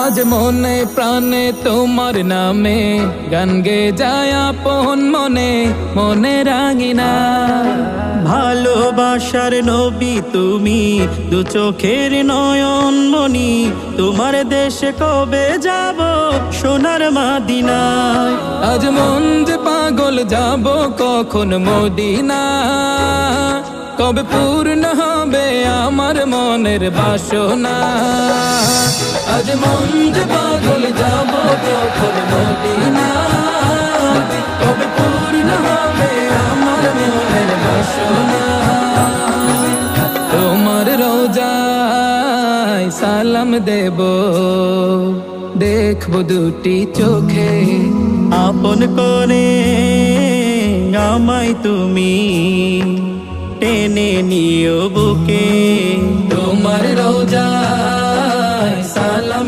আজ মনে প্রাণে তোমার নামে গান গে যায় আপন মনে মনে রাঙিনা। ভালোবাসার নবী তুমি, দু চোখের নয়ন মনি, তোমার দেশে কবে যাব সোনার মদিনায়। আজ মন যে পাগল যাব কখন মদিনা, কবে পূর্ণ হবে আমার মনের বাসনা। আজ মন যে পাগল যাব কখন মদিনা, কবে পূর্ণ হবে আমার মনের বাসনা। তোমার রোজায় সালাম দেব, দেখব দুটি চোখে, আপন করে আমায় তুমি টেনে নিও বুকে। তোমার রোজায় সালাম